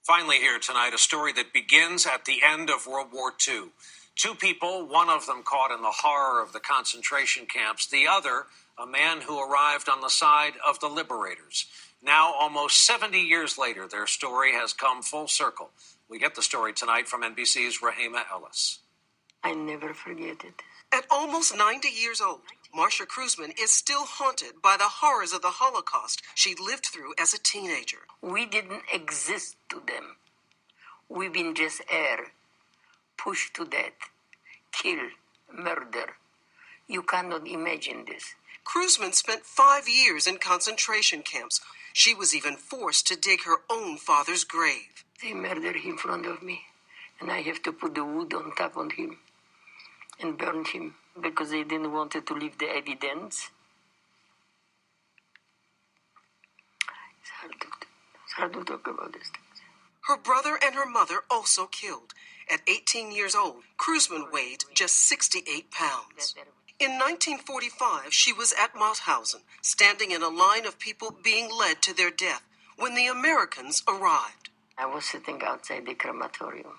Finally here tonight, a story that begins at the end of World War II. Two people, one of them caught in the horror of the concentration camps, the other, a man who arrived on the side of the liberators. Now, almost 70 years later, their story has come full circle. We get the story tonight from NBC's Rahima Ellis. I never forget it. At almost 90 years old, Marsha Kreuzman is still haunted by the horrors of the Holocaust she lived through as a teenager. We didn't exist to them. We've been just air, pushed to death, killed, murder. You cannot imagine this. Kreuzman spent 5 years in concentration camps. She was even forced to dig her own father's grave. They murdered him in front of me, and I have to put the wood on top of him and burn him because they didn't want to leave the evidence. It's hard to talk about this. Her brother and her mother also killed. At 18 years old, Kreuzman weighed just 68 pounds. In 1945, she was at Mauthausen, standing in a line of people being led to their death when the Americans arrived. I was sitting outside the crematorium,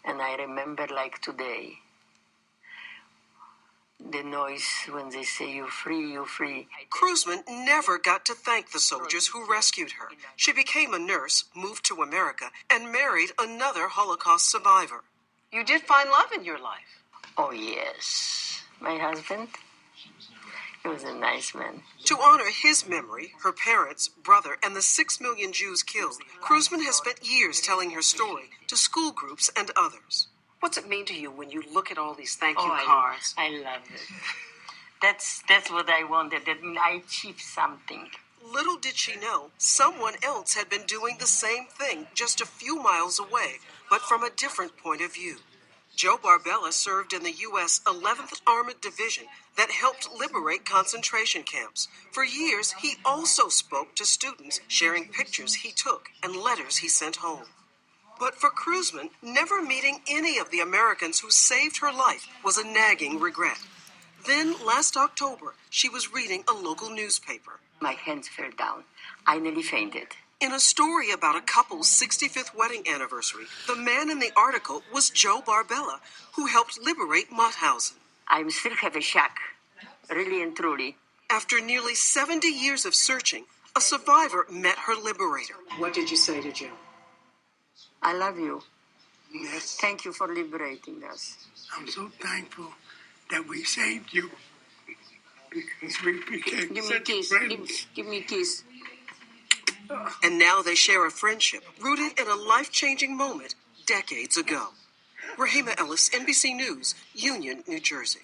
and I remember like today, the noise when they say, "You're free, you're free." Kreuzman never got to thank the soldiers who rescued her. She became a nurse, moved to America, and married another Holocaust survivor. You did find love in your life. Oh, yes. My husband, he was a nice man. To honor his memory, her parents, brother, and the 6 million Jews killed, Kreuzman has spent years telling her story to school groups and others. What's it mean to you when you look at all these thank you cards? I love it. That's what I wanted, that I achieved something. Little did she know, someone else had been doing the same thing just a few miles away, but from a different point of view. Joe Barbella served in the U.S. 11th Armored Division that helped liberate concentration camps. For years, he also spoke to students, sharing pictures he took and letters he sent home. But for Kreuzman, never meeting any of the Americans who saved her life was a nagging regret. Then, last October, she was reading a local newspaper. My hands fell down. I nearly fainted. In a story about a couple's 65th wedding anniversary, the man in the article was Joe Barbella, who helped liberate Mauthausen. I still have a shock, really and truly. After nearly 70 years of searching, a survivor met her liberator. What did you say to Joe? I love you. Yes. Thank you for liberating us. I'm so thankful that we saved you because we became Give me a such kiss. friends. Give me a kiss. And now they share a friendship rooted in a life-changing moment decades ago. Rahima Ellis, NBC News, Union, New Jersey.